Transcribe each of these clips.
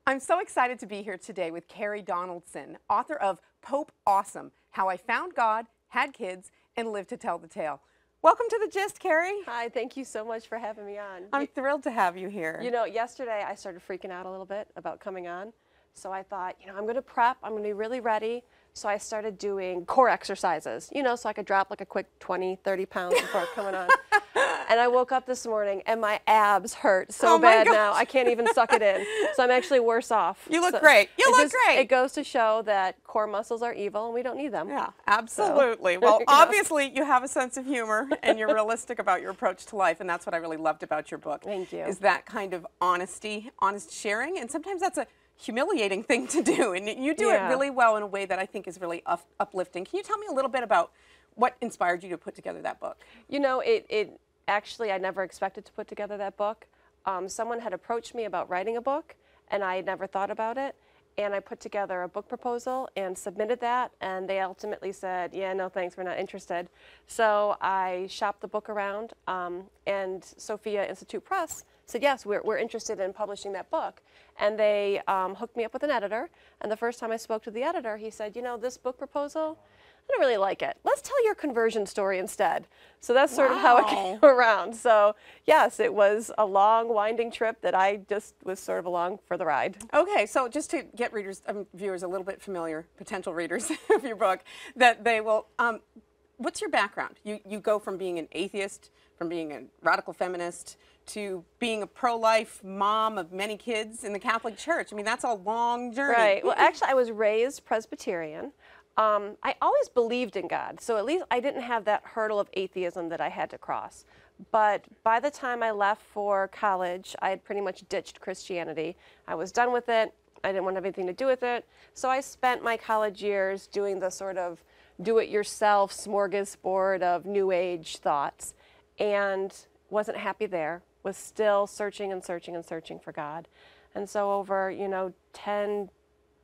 I'm so excited to be here today with Cari Donaldson, author of Pope Awesome, How I Found God, Had Kids, and Lived to Tell the Tale. Welcome to The Gist, Cari. Hi, thank you so much for having me on. I'm thrilled to have you here. You know, yesterday I started freaking out a little bit about coming on. So I thought, I'm going to prep, I'm going to be really ready. So I started doing core exercises, so I could drop like a quick 20, 30 pounds before coming on. And I woke up this morning and my abs hurt so bad now, I can't even suck it in. So I'm actually worse off. You look great. You look great. It goes to show that core muscles are evil and we don't need them. Yeah, absolutely. So, well, obviously you have a sense of humor and you're realistic about your approach to life, and that's what I really loved about your book. Thank you. Is that kind of honesty, honest sharing, and sometimes that's a humiliating thing to do, and you do it really well in a way that I think is really uplifting. Can you tell me a little bit about what inspired you to put together that book? It actually, I never expected to put together that book. Someone had approached me about writing a book, and I had never thought about it. And I put together a book proposal and submitted that, and they ultimately said, yeah, no thanks, we're not interested. So I shopped the book around, and Sophia Institute Press said, yes, we're interested in publishing that book. And they hooked me up with an editor, and the first time I spoke to the editor, he said, this book proposal, I don't really like it. Let's tell your conversion story instead. So that's sort of how it came around. So yes, it was a long, winding trip that I just was sort of along for the ride. Okay, so just to get viewers a little bit familiar, potential readers of your book, that they will, what's your background? You go from being an atheist, from being a radical feminist, to being a pro-life mom of many kids in the Catholic Church. I mean, that's a long journey. Right. Well, actually, I was raised Presbyterian. I always believed in God, so at least I didn't have that hurdle of atheism that I had to cross. But by the time I left for college, I had pretty much ditched Christianity. I was done with it. I didn't want to have anything to do with it. So I spent my college years doing the sort of do-it-yourself smorgasbord of New Age thoughts, and wasn't happy there, was still searching and searching and searching for God. And so over, 10,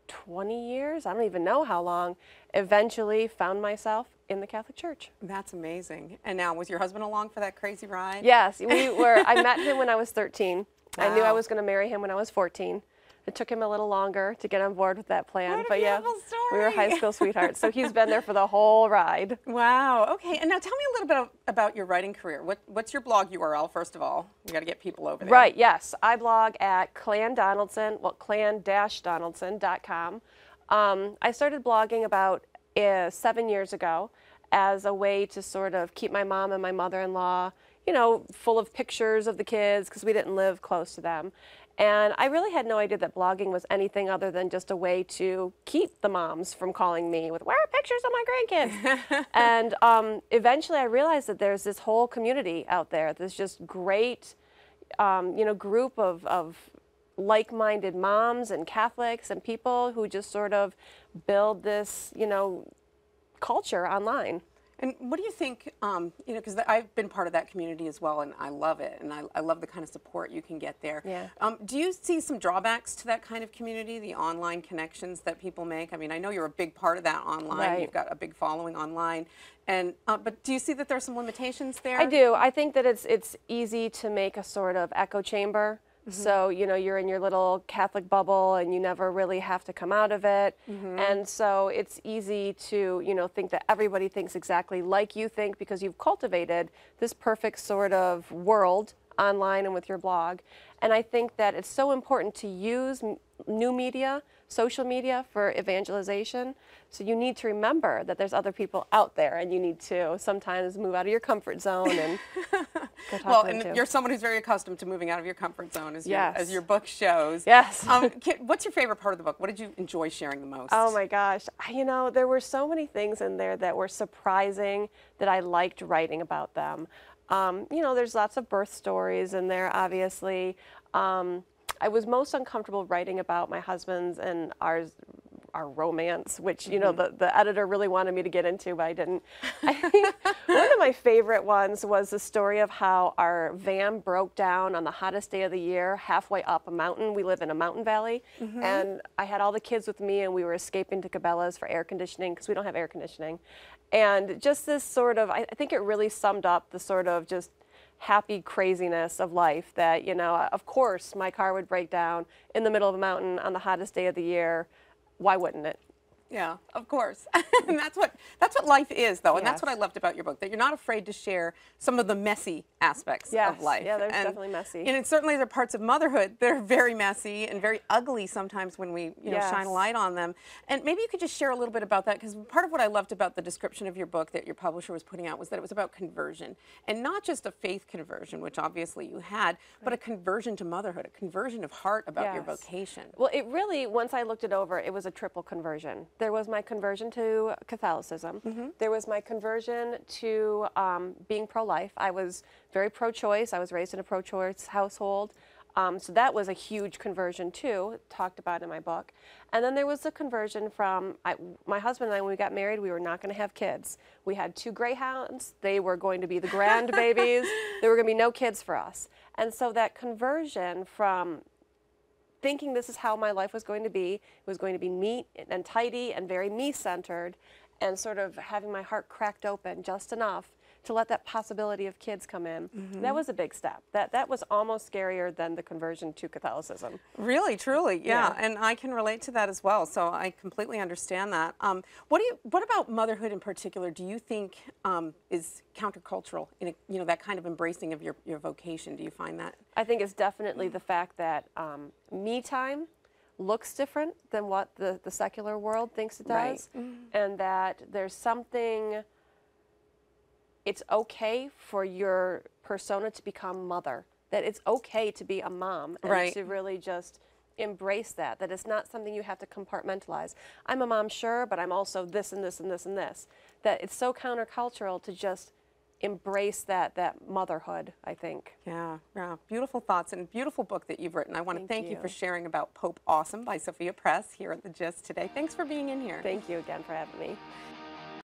20 years, I don't even know how long, eventually found myself in the Catholic Church. That's amazing. And now, was your husband along for that crazy ride? Yes, I met him when I was 13. Wow. I knew I was going to marry him when I was 14. It took him a little longer to get on board with that plan, but yeah, story. We were high school sweethearts, so he's been there for the whole ride. Wow. Okay, and now tell me a little bit about your writing career. What's your blog URL, first of all? We got to get people over there. Right, yes. I blog at clan-donaldson.com. I started blogging about 7 years ago as a way to sort of keep my mom and my mother-in-law, full of pictures of the kids because we didn't live close to them. And I really had no idea that blogging was anything other than just a way to keep the moms from calling me with, where are pictures of my grandkids? And eventually I realized that there's this whole community out there. There's just great, group of like-minded moms and Catholics and people who just sort of build this, culture online. And what do you think, because I've been part of that community as well, and I love it, and I love the kind of support you can get there. Yeah. Do you see some drawbacks to that kind of community, the online connections that people make? I mean, I know you're a big part of that online. Right. You've got a big following online. And but do you see that there's some limitations there? I do. I think that it's easy to make a sort of echo chamber. Mm-hmm. So, you're in your little Catholic bubble and you never really have to come out of it. Mm-hmm. And so it's easy to, think that everybody thinks exactly like you think because you've cultivated this perfect sort of world online and with your blog. And I think that it's so important to use new media, social media, for evangelization. So you need to remember that there's other people out there, and you need to sometimes move out of your comfort zone and go talk well, to them and too. You're someone who's very accustomed to moving out of your comfort zone, as your book shows. Yes. What's your favorite part of the book? What did you enjoy sharing the most? Oh my gosh, there were so many things in there that were surprising that I liked writing about them. There's lots of birth stories in there, obviously. I was most uncomfortable writing about my husband's and our romance, which, the editor really wanted me to get into, but I didn't. I think one of my favorite ones was the story of how our van broke down on the hottest day of the year, halfway up a mountain. We live in a mountain valley, and I had all the kids with me, and we were escaping to Cabela's for air conditioning, because we don't have air conditioning. And just this sort of, I think it really summed up the sort of just happy craziness of life that, you know, of course my car would break down in the middle of a mountain on the hottest day of the year. Why wouldn't it? Yeah, of course. And that's what life is, though. And that's Yes. what I loved about your book, that you're not afraid to share some of the messy aspects Yes. of life. Yeah, there's and, definitely messy. And certainly there are parts of motherhood that are very messy and very ugly sometimes when we Yes. shine a light on them. And maybe you could just share a little bit about that, because part of what I loved about the description of your book that your publisher was putting out was that it was about conversion. And not just a faith conversion, which obviously you had, but a conversion to motherhood, a conversion of heart about your Yes. vocation. Well, it really, once I looked it over, it was a triple conversion. There was my conversion to Catholicism. There was my conversion to being pro-life. I was very pro-choice. I was raised in a pro-choice household. So that was a huge conversion too, talked about in my book. And then there was the conversion from, my husband and I, when we got married, we were not going to have kids. We had 2 greyhounds. They were going to be the grandbabies. There were going to be no kids for us. And so that conversion from thinking this is how my life was going to be. It was going to be neat and tidy and very me-centered, and sort of having my heart cracked open just enough to let that possibility of kids come in. That was a big step. That was almost scarier than the conversion to Catholicism. Really, truly, yeah. Yeah. And I can relate to that as well. So I completely understand that. What about motherhood in particular do you think is countercultural in that kind of embracing of your vocation? Do you find that? I think it's definitely the fact that me time looks different than what the secular world thinks it does, Right. and that there's something. It's okay for your persona to become mother, that it's okay to be a mom, and Right. to really just embrace that it's not something you have to compartmentalize. I'm a mom, sure, but I'm also this and this and this and this. That it's so countercultural to just embrace that motherhood, I think. Yeah, yeah. Beautiful thoughts and beautiful book that you've written. I want to Thank thank you you. for sharing about Pope Awesome by Sophia Press here at the Gist today. Thanks for being in here. Thank you again for having me.